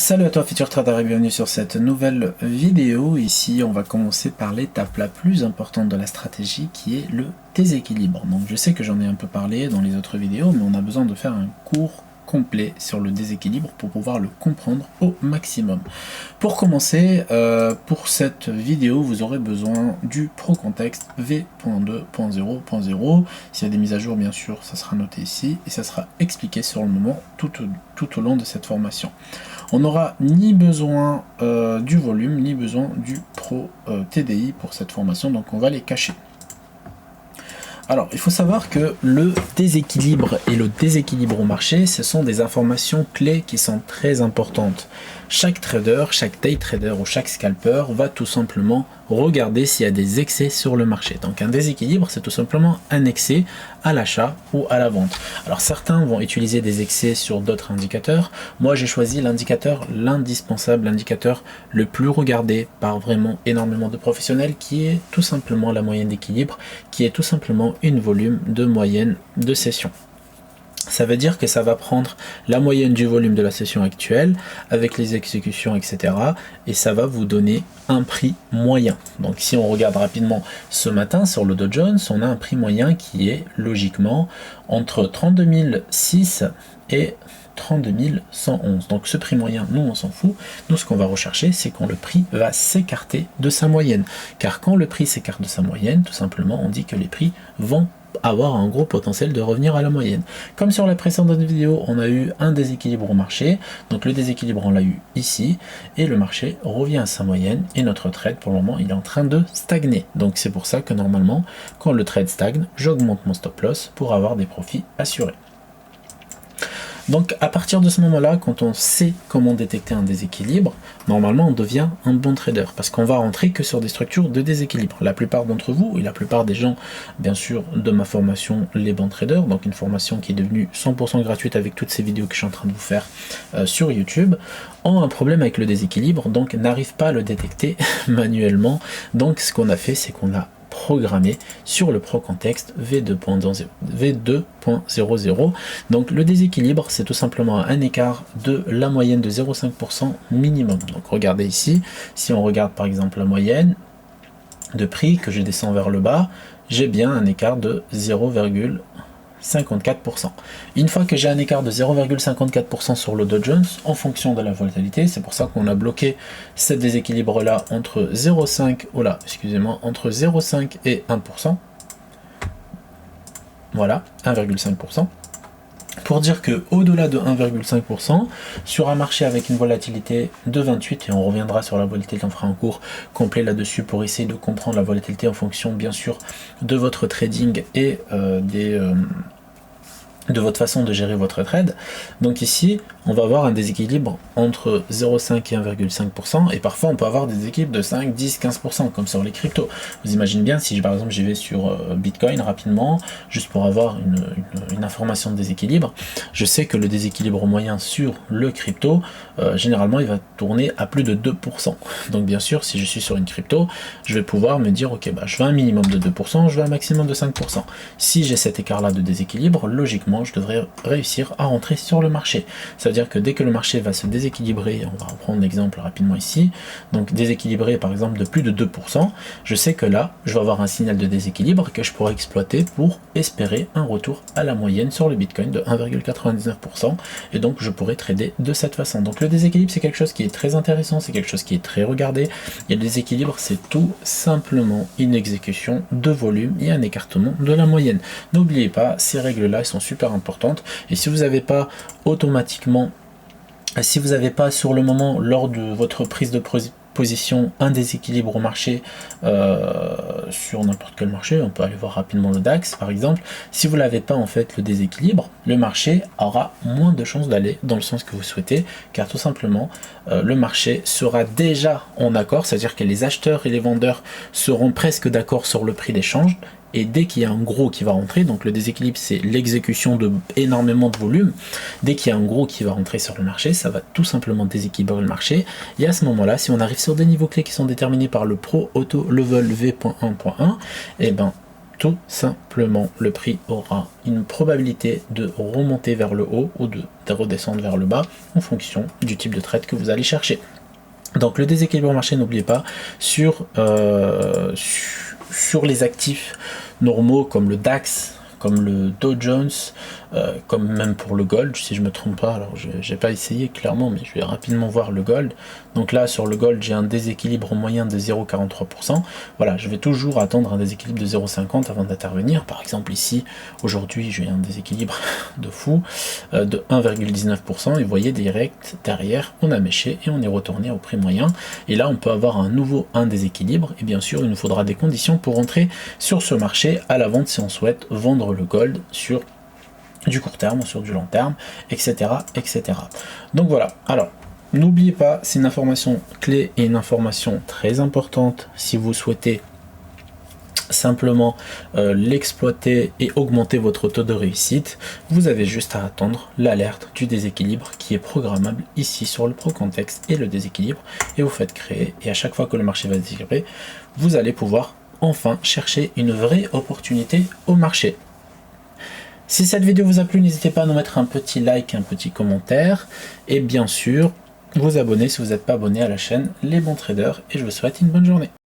Salut à toi futur trader et bienvenue sur cette nouvelle vidéo. Ici on va commencer par l'étape la plus importante de la stratégie qui est le déséquilibre. Donc je sais que j'en ai un peu parlé dans les autres vidéos, mais on a besoin de faire un cours complet sur le déséquilibre pour pouvoir le comprendre au maximum. Pour commencer, pour cette vidéo vous aurez besoin du ProContext v.2.0.0. S'il y a des mises à jour bien sûr ça sera noté ici et ça sera expliqué sur le moment tout au long de cette formation. On n'aura ni besoin du volume ni besoin du Pro TDI pour cette formation, donc on va les cacher. Alors, il faut savoir que le déséquilibre et le déséquilibre au marché, ce sont des informations clés qui sont très importantes. Chaque trader, chaque day trader ou chaque scalper va tout simplement regarder s'il y a des excès sur le marché. Donc un déséquilibre, c'est tout simplement un excès à l'achat ou à la vente. Alors certains vont utiliser des excès sur d'autres indicateurs. Moi, j'ai choisi l'indicateur, l'indispensable, l'indicateur le plus regardé par vraiment énormément de professionnels, qui est tout simplement la moyenne d'équilibre, qui est tout simplement une volume de moyenne de session. Ça veut dire que ça va prendre la moyenne du volume de la session actuelle avec les exécutions, etc. Et ça va vous donner un prix moyen. Donc si on regarde rapidement ce matin sur le Dow Jones, on a un prix moyen qui est logiquement entre 32 006 et 32 111. Donc ce prix moyen, nous on s'en fout. Nous ce qu'on va rechercher, c'est quand le prix va s'écarter de sa moyenne. Car quand le prix s'écarte de sa moyenne, tout simplement on dit que les prix vont avoir un gros potentiel de revenir à la moyenne. Comme sur la précédente vidéo, on a eu un déséquilibre au marché, donc le déséquilibre on l'a eu ici, et le marché revient à sa moyenne, et notre trade pour le moment il est en train de stagner. Donc c'est pour ça que normalement, quand le trade stagne, j'augmente mon stop loss pour avoir des profits assurés. Donc à partir de ce moment-là, quand on sait comment détecter un déséquilibre, normalement on devient un bon trader, parce qu'on va rentrer que sur des structures de déséquilibre. La plupart d'entre vous, et la plupart des gens, bien sûr, de ma formation Les Bons Traders, donc une formation qui est devenue 100% gratuite avec toutes ces vidéos que je suis en train de vous faire sur YouTube, ont un problème avec le déséquilibre, donc n'arrivent pas à le détecter manuellement. Donc ce qu'on a fait, c'est qu'on a programmé sur le ProContext v2.00. Donc le déséquilibre, c'est tout simplement un écart de la moyenne de 0,5% minimum. Donc regardez ici, si on regarde par exemple la moyenne de prix, que je descends vers le bas, j'ai bien un écart de 0,54%. Une fois que j'ai un écart de 0,54% sur le Dow Jones, en fonction de la volatilité, c'est pour ça qu'on a bloqué ce déséquilibre là entre 0,5, entre 0,5 et 1%. Voilà, 1,5%. Pour dire que au-delà de 1,5%, sur un marché avec une volatilité de 28, et on reviendra sur la volatilité, on fera un cours complet là-dessus pour essayer de comprendre la volatilité en fonction bien sûr de votre trading et de votre façon de gérer votre trade. Donc ici, on va avoir un déséquilibre entre 0,5 et 1,5%, et parfois on peut avoir des équilibres de 5, 10, 15%, comme sur les cryptos. Vous imaginez bien, si par exemple j'y vais sur Bitcoin rapidement, juste pour avoir une information de déséquilibre, je sais que le déséquilibre moyen sur le crypto, généralement il va tourner à plus de 2%. Donc bien sûr, si je suis sur une crypto, je vais pouvoir me dire, ok, je veux un minimum de 2%, je veux un maximum de 5%. Si j'ai cet écart-là de déséquilibre, logiquement, je devrais réussir à rentrer sur le marché. Ça veut dire que dès que le marché va se déséquilibrer, on va reprendre l'exemple rapidement ici, donc déséquilibrer par exemple de plus de 2%, je sais que là, je vais avoir un signal de déséquilibre que je pourrais exploiter pour espérer un retour à la moyenne sur le Bitcoin de 1,99%, et donc je pourrais trader de cette façon. Donc le déséquilibre, c'est quelque chose qui est très intéressant, c'est quelque chose qui est très regardé, et le déséquilibre, c'est tout simplement une exécution de volume et un écartement de la moyenne. N'oubliez pas, ces règles-là, elles sont super importantes, et si vous n'avez pas automatiquement, si vous n'avez pas sur le moment, lors de votre prise de position, un déséquilibre au marché, sur n'importe quel marché, on peut aller voir rapidement le DAX par exemple, si vous n'avez pas en fait le déséquilibre, le marché aura moins de chances d'aller dans le sens que vous souhaitez, car tout simplement le marché sera déjà en accord, c'est-à-dire que les acheteurs et les vendeurs seront presque d'accord sur le prix d'échange, et dès qu'il y a un gros qui va rentrer, donc le déséquilibre c'est l'exécution de énormément de volume, dès qu'il y a un gros qui va rentrer sur le marché, ça va tout simplement déséquilibrer le marché, et à ce moment-là, si on arrive sur des niveaux clés qui sont déterminés par le Pro Auto Level V.1.1, et ben Tout simplement, le prix aura une probabilité de remonter vers le haut ou de redescendre vers le bas en fonction du type de trade que vous allez chercher. Donc le déséquilibre marché, n'oubliez pas, sur les actifs normaux comme le DAX, comme le Dow Jones, comme même pour le gold, si je me trompe pas, alors j'ai pas essayé clairement, mais je vais rapidement voir le gold. Donc là, sur le gold, j'ai un déséquilibre moyen de 0,43%. Voilà, je vais toujours attendre un déséquilibre de 0,50 avant d'intervenir. Par exemple, ici, aujourd'hui, j'ai un déséquilibre de fou, de 1,19%, et vous voyez, direct, derrière, on a méché et on est retourné au prix moyen. Et là, on peut avoir un déséquilibre, et bien sûr, il nous faudra des conditions pour entrer sur ce marché à la vente si on souhaite vendre le gold sur du court terme, sur du long terme, etc. etc. Donc voilà, alors n'oubliez pas, c'est une information clé et une information très importante si vous souhaitez simplement l'exploiter et augmenter votre taux de réussite. Vous avez juste à attendre l'alerte du déséquilibre qui est programmable ici sur le ProContext et le déséquilibre, et vous faites créer, et à chaque fois que le marché va déséquilibrer, vous allez pouvoir enfin chercher une vraie opportunité au marché. Si cette vidéo vous a plu, n'hésitez pas à nous mettre un petit like, un petit commentaire, et bien sûr, vous abonner si vous n'êtes pas abonné à la chaîne Les Bons Traders, et je vous souhaite une bonne journée.